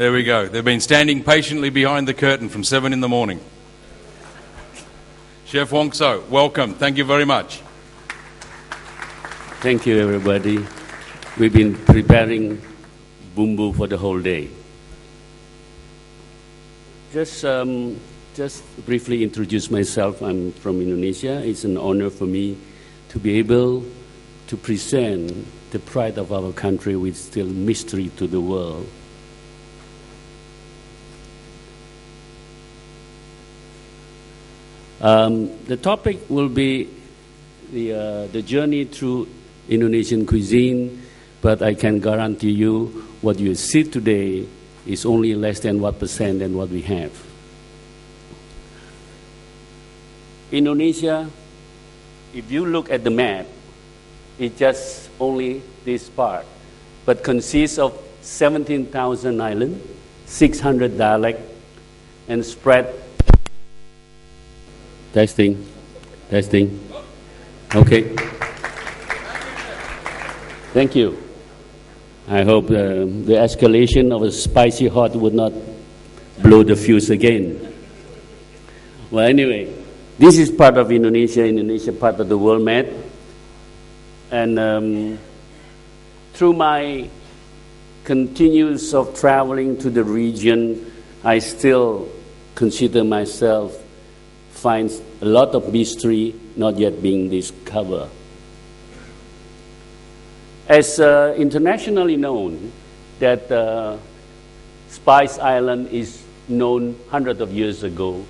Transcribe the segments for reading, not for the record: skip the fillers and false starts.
There we go. They've been standing patiently behind the curtain from 7 in the morning. Chef Wong So, welcome. Thank you very much. Thank you, everybody. We've been preparing bumbu for the whole day. Just briefly introduce myself. I'm from Indonesia. It's an honor for me to be able to present the pride of our country with still mystery to the world. The topic will be the journey through Indonesian cuisine, but I can guarantee you what you see today is only less than 1% than what we have. Indonesia, if you look at the map, it's just only this part, but consists of 17,000 islands, 600 dialects, and spread. Testing. Okay. Thank you. I hope the escalation of a spicy hot would not blow the fuse again. Well, anyway, this is part of Indonesia part of the world map. And through my continuance of traveling to the region, I still consider myself finds a lot of mystery not yet being discovered. As internationally known, that Spice Island is known hundreds of years ago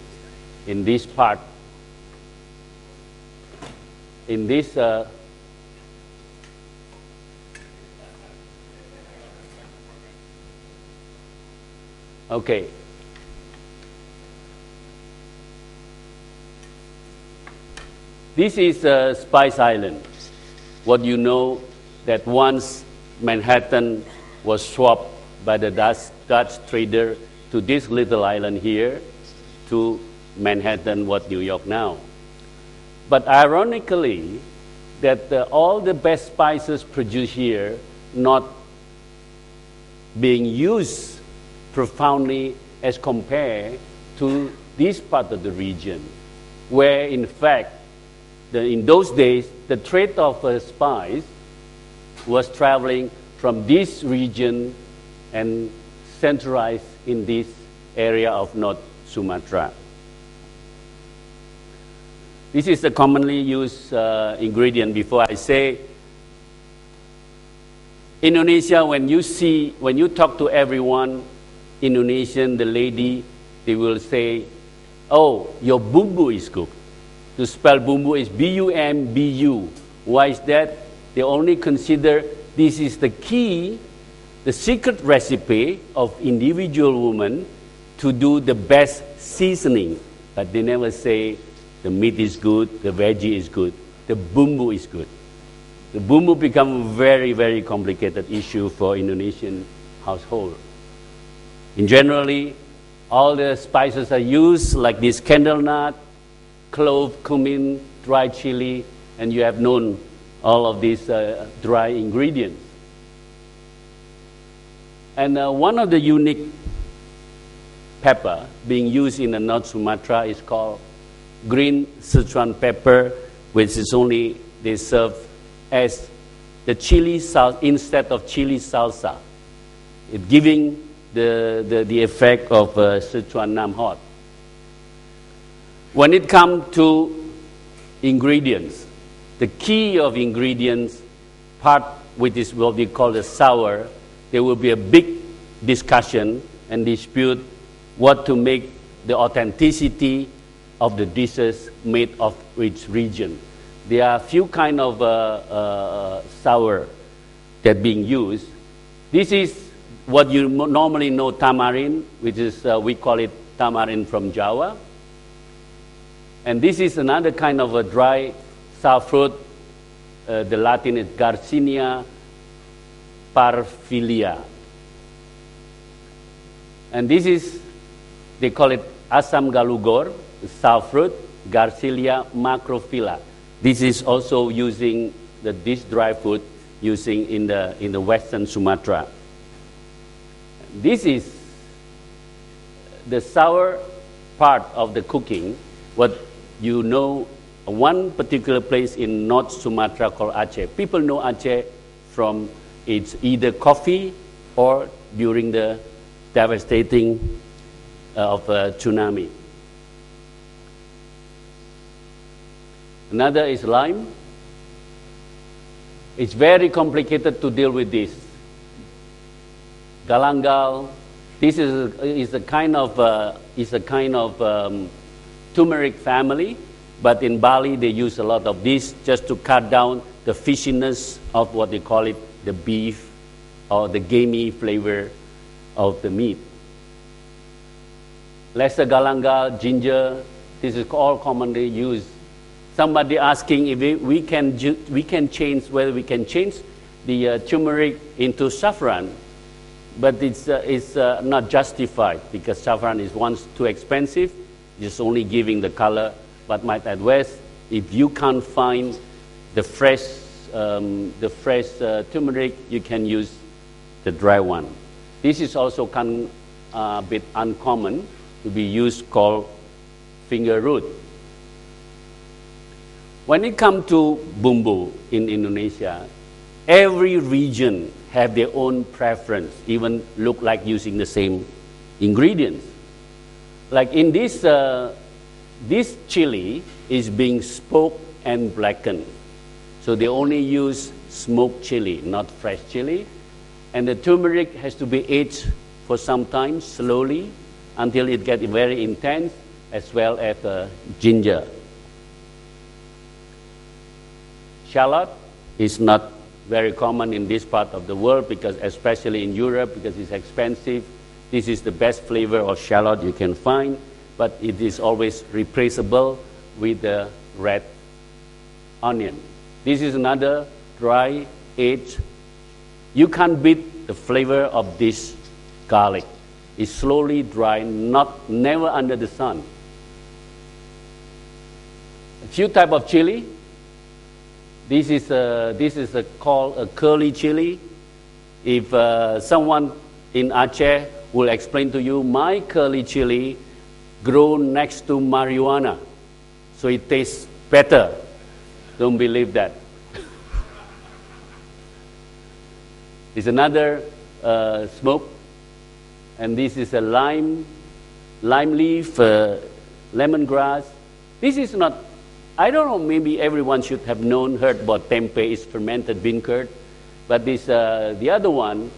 in this part, in this okay. This is Spice Island. What you know that once Manhattan was swapped by the Dutch trader to this little island here, to Manhattan, what New York now. But ironically, that all the best spices produced here not being used profoundly as compared to this part of the region, where in fact, in those days, the trade of spice was traveling from this region and centralized in this area of North Sumatra. This is the commonly used ingredient. Before I say, Indonesia, when you talk to everyone, Indonesian, the lady, they will say, oh, your bumbu is good. To spell bumbu is B-U-M-B-U. Why is that? They only consider this is the key, the secret recipe of individual woman to do the best seasoning. But they never say the meat is good, the veggie is good, the bumbu is good. The bumbu become a very, very complicated issue for Indonesian household. In generally, all the spices are used like this candle nut, clove, cumin, dry chili, and you have known all of these dry ingredients. And one of the unique pepper being used in the North Sumatra is called green Sichuan pepper, which is only they serve as the chili salsa instead of chili salsa, it giving the effect of Sichuan Nam hot. When it comes to ingredients, the key of ingredients part, which is what we call the sour, there will be a big discussion and dispute what to make the authenticity of the dishes made of each region. There are a few kind of sour that being used. This is what you normally know tamarind, which is we call it tamarind from Java. And this is another kind of a dry sour fruit. The Latin is Garcinia parvilia. And this is, they call it asam galugor, sour fruit, Garcinia macrophylla. This is also using this dry fruit using in the western Sumatra. This is the sour part of the cooking, what you know, one particular place in North Sumatra called Aceh. People know Aceh from its either coffee or during the devastating of tsunami. Another is lime. It's very complicated to deal with this. Galangal. This is a kind of turmeric family, but in Bali they use a lot of this just to cut down the fishiness of what they call it, the beef or the gamey flavor of the meat. Lesser galangal, ginger, this is all commonly used. Somebody asking if we can change, whether we can change the turmeric into saffron, but it's not justified because saffron is once too expensive, just only giving the color, but might at worst, if you can't find the fresh turmeric, you can use the dry one. This is also a bit uncommon to be used, called finger root. When it comes to bumbu in Indonesia, every region have their own preference, even look like using the same ingredients. Like in this, this chili is being smoked and blackened. So they only use smoked chili, not fresh chili. And the turmeric has to be aged for some time, slowly, until it gets very intense, as well as ginger. Shallot is not very common in this part of the world, because especially in Europe, because it's expensive. This is the best flavor of shallot you can find, but it is always replaceable with the red onion. This is another dry aged. You can't beat the flavor of this garlic. It's slowly dry, never under the sun. A few types of chili. This is called a curly chili. If someone in Aceh will explain to you, my curly chili grow next to marijuana, so it tastes better. Don't believe that. It's another smoke, and this is a lime leaf, lemongrass. This is not, I don't know, maybe everyone should have heard about tempeh, is fermented bean curd, but this, the other one,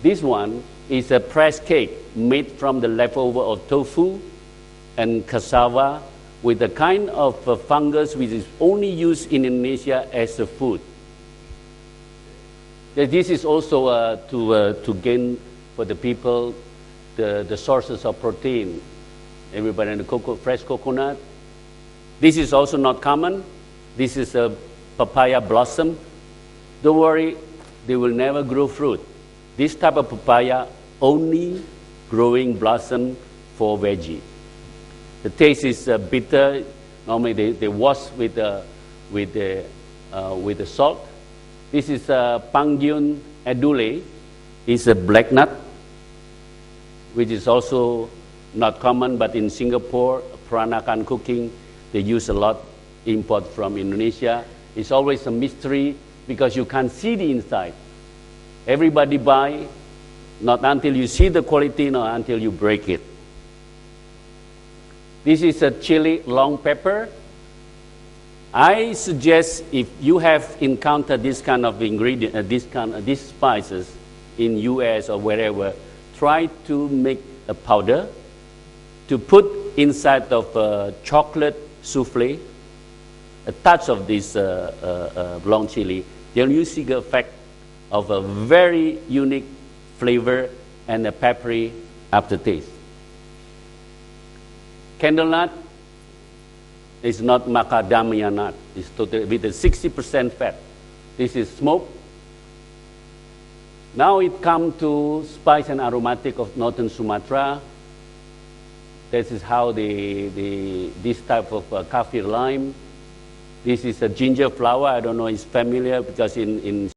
this one is a pressed cake made from the leftover of tofu and cassava with a kind of fungus which is only used in Indonesia as a food. This is also to gain for the people the sources of protein. Everybody in fresh coconut. This is also not common. This is a papaya blossom. Don't worry, they will never grow fruit. This type of papaya only growing blossom for veggie. The taste is bitter. Normally they wash with the salt. This is Pangyun edule. It's a black nut, which is also not common, but in Singapore, Peranakan cooking, they use a lot import from Indonesia. It's always a mystery because you can't see the inside. Everybody buy, not until you see the quality, not until you break it. This is a chili long pepper. I suggest if you have encountered this kind of ingredient, these spices in US or wherever, try to make a powder to put inside of chocolate souffle, a touch of this long chili. Then you see the effect of a very unique flavor and a peppery aftertaste. Candle nut is not macadamia nut. It's totally with a 60% fat. This is smoked. Now it comes to spice and aromatic of northern Sumatra. This is how this type of kaffir lime. This is a ginger flower. I don't know if it's familiar because in